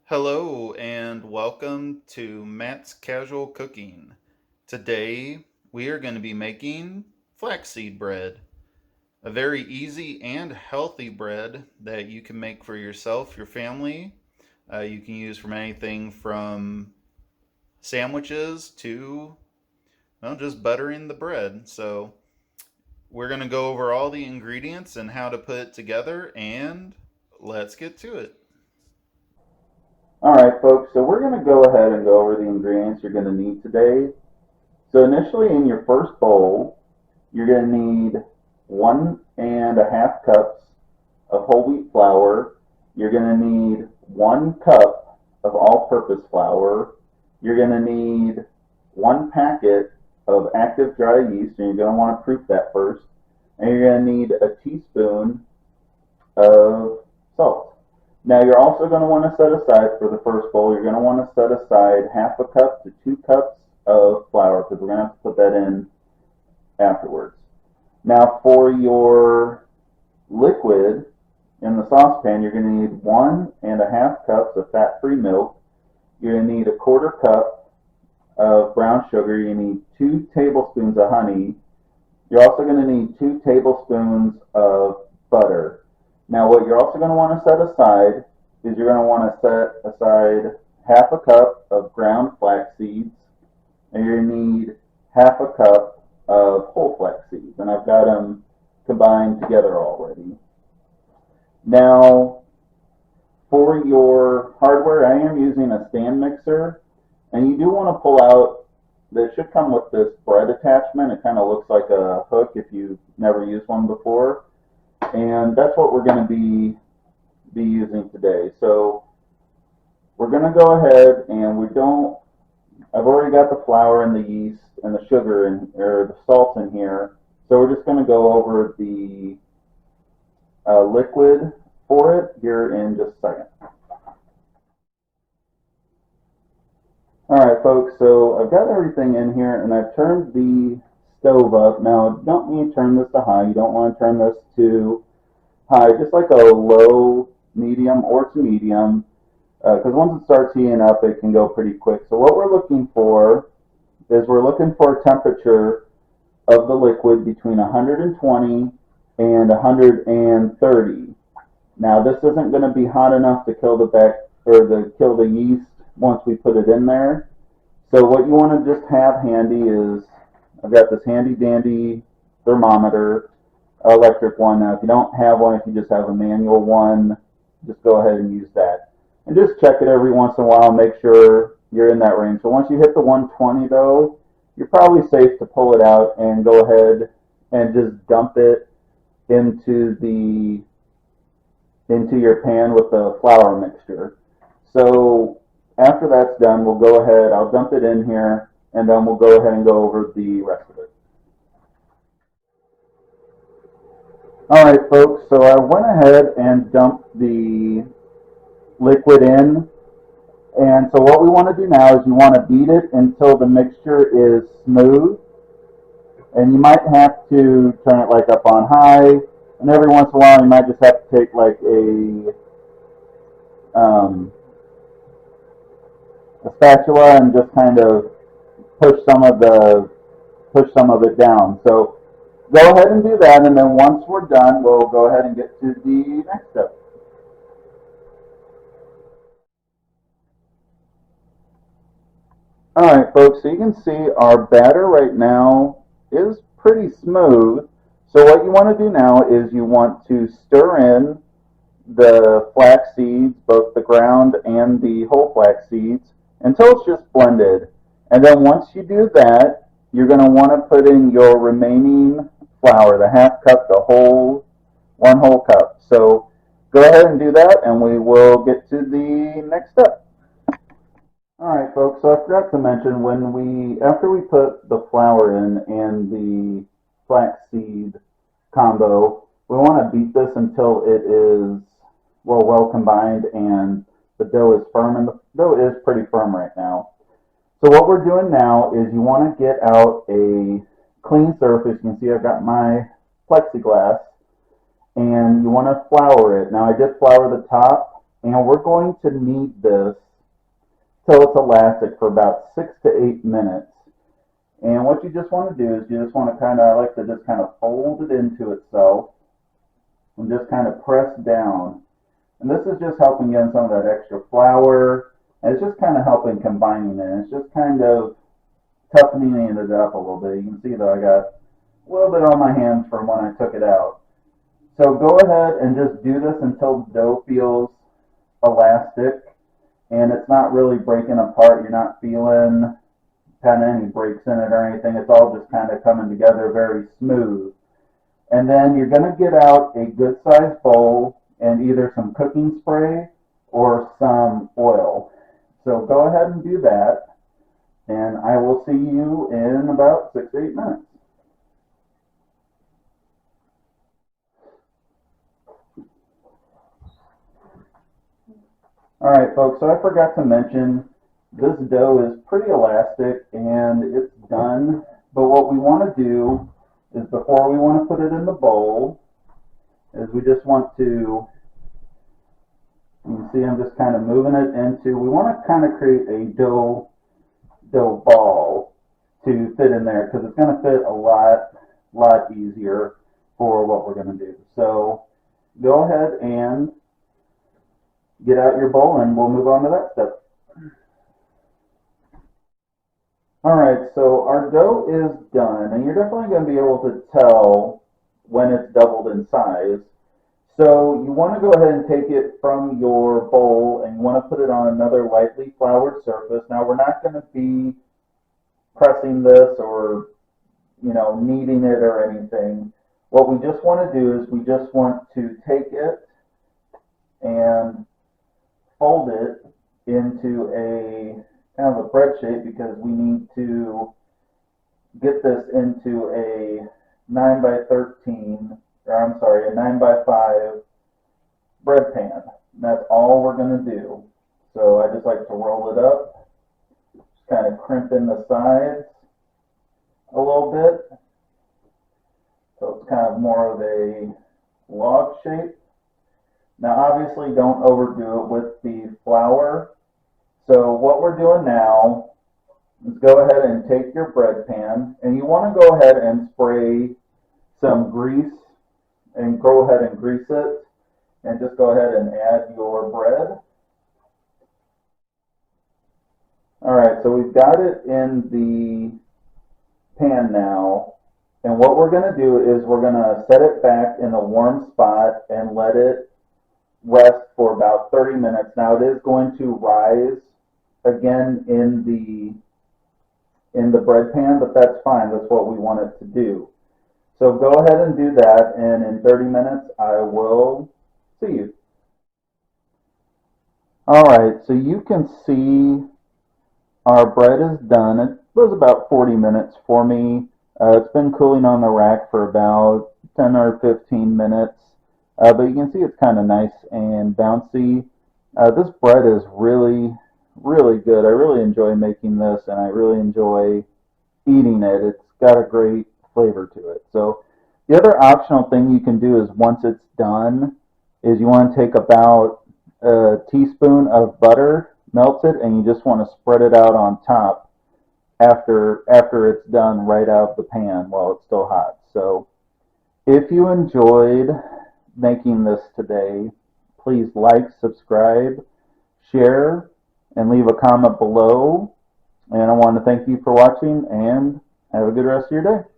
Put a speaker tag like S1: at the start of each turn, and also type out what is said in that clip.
S1: Hello and welcome to Matt's Casual Cooking. Today we are going to be making flaxseed bread, a very easy and healthy bread that you can make for yourself, your family. You can use from anything from sandwiches to, well, just buttering the bread. So we're going to go over all the ingredients and how to put it together, and let's get to it.
S2: All right, folks, so we're going to go ahead and go over the ingredients you're going to need today. So initially in your first bowl, you're going to need 1.5 cups of whole wheat flour. You're going to need 1 cup of all-purpose flour. You're going to need 1 packet of active dry yeast, and you're going to want to proof that first. And you're going to need a teaspoon of salt. Now you're also going to want to set aside for the first bowl, you're going to want to set aside 1/2 cup to 2 cups of flour because we're going to have to put that in afterwards. Now for your liquid in the saucepan, you're going to need 1.5 cups of fat-free milk. You're going to need 1/4 cup of brown sugar. You need 2 tablespoons of honey. You're also going to need 2 tablespoons of butter. Now what you're also going to want to set aside is you're going to want to set aside 1/2 cup of ground flax seeds, and you're going to need 1/2 cup of whole flax seeds, and I've got them combined together already. Now for your hardware, I am using a stand mixer, and you do want to pull out, it should come with this bread attachment. It kind of looks like a hook if you've never used one before. And that's what we're going to be using today. So we're going to go ahead and I've already got the flour and the yeast and the sugar or the salt in here. So we're just going to go over the liquid for it here in just a second. All right, folks, so I've got everything in here and I've turned the stove up. Now, don't need to turn this to high. You don't want to turn this to high, just like a low, medium, or to medium, because once it starts heating up, it can go pretty quick. So what we're looking for is we're looking for a temperature of the liquid between 120 and 130. Now, this isn't going to be hot enough to kill kill the yeast once we put it in there. So what you want to just have handy is, I've got this handy dandy thermometer, electric one. Now if you don't have one, if you just have a manual one, just go ahead and use that. And just check it every once in a while and make sure you're in that range. So once you hit the 120 though, you're probably safe to pull it out and go ahead and just dump it into your pan with the flour mixture. So after that's done, we'll go ahead, I'll dump it in here, and then we'll go ahead and go over the rest of it. All right, folks, so I went ahead and dumped the liquid in. And so what we want to do now is you want to beat it until the mixture is smooth. And you might have to turn it like up on high. And every once in a while you might just have to take like a spatula and just kind of push some of it down. So go ahead and do that, and then once we're done, we'll go ahead and get to the next step. All right, folks, so you can see our batter right now is pretty smooth. So what you want to do now is you want to stir in the flax seeds, both the ground and the whole flax seeds, until it's just blended. And then once you do that, you're going to want to put in your remaining flour, the 1/2 cup, the whole 1 whole cup. So go ahead and do that, and we will get to the next step. All right, folks, so I forgot to mention, after we put the flour in and the flaxseed combo, we want to beat this until it is well combined and the dough is firm, and the dough is pretty firm right now. So what we're doing now is you want to get out a clean surface. You can see I've got my plexiglass, and you want to flour it. Now I did flour the top And we're going to knead this till it's elastic for about 6 to 8 minutes. And what you just want to do is you just want to I like to just kind of fold it into itself and just kind of press down. And this is just helping get in some of that extra flour. And it's just kind of helping combining it. It's just kind of toughening it up a little bit. You can see that I got a little bit on my hands from when I took it out. So go ahead and just do this until the dough feels elastic and it's not really breaking apart. You're not feeling kind of any breaks in it or anything. It's all just kind of coming together very smooth. And then you're going to get out a good sized bowl and either some cooking spray or some oil. So go ahead and do that, and I will see you in about 6 to 8 minutes. All right, folks, so I forgot to mention this dough is pretty elastic and it's done, but what we want to do is before we want to put it in the bowl is we just want to, you can see I'm just kind of moving it into, we want to kind of create a dough ball to fit in there because it's going to fit a lot easier for what we're going to do. So go ahead and get out your bowl and we'll move on to that step. Alright, so our dough is done, and you're definitely going to be able to tell when it's doubled in size. So you want to go ahead and take it from your bowl and you want to put it on another lightly floured surface. Now we're not going to be pressing this or kneading it or anything. What we just want to do is we just want to take it and fold it into a kind of a bread shape because we need to get this into a 9 by 13, or I'm sorry, a 9 by 5 bread pan. And that's all we're going to do. So I just like to roll it up, just kind of crimp in the sides a little bit. So it's kind of more of a log shape. Now obviously don't overdo it with the flour. So what we're doing now is go ahead and take your bread pan and you want to go ahead and spray some grease and go ahead and grease it and just go ahead and add your bread. Alright, so we've got it in the pan now, and what we're going to do is we're going to set it back in a warm spot and let it rest for about 30 minutes. Now it is going to rise again in the bread pan, but that's fine. That's what we want it to do. So go ahead and do that, and in 30 minutes I will see you. Alright, so you can see our bread is done. It was about 40 minutes for me. It's been cooling on the rack for about 10 or 15 minutes. But you can see it's kind of nice and bouncy. This bread is really good. I really enjoy making this, and I really enjoy eating it. It's got a great flavor to it. So the other optional thing you can do is once it's done is you want to take about a teaspoon of butter, melt it, and you just want to spread it out on top after it's done right out of the pan while it's still hot. So if you enjoyed making this today, please like, subscribe, share, and leave a comment below. And I want to thank you for watching, and have a good rest of your day.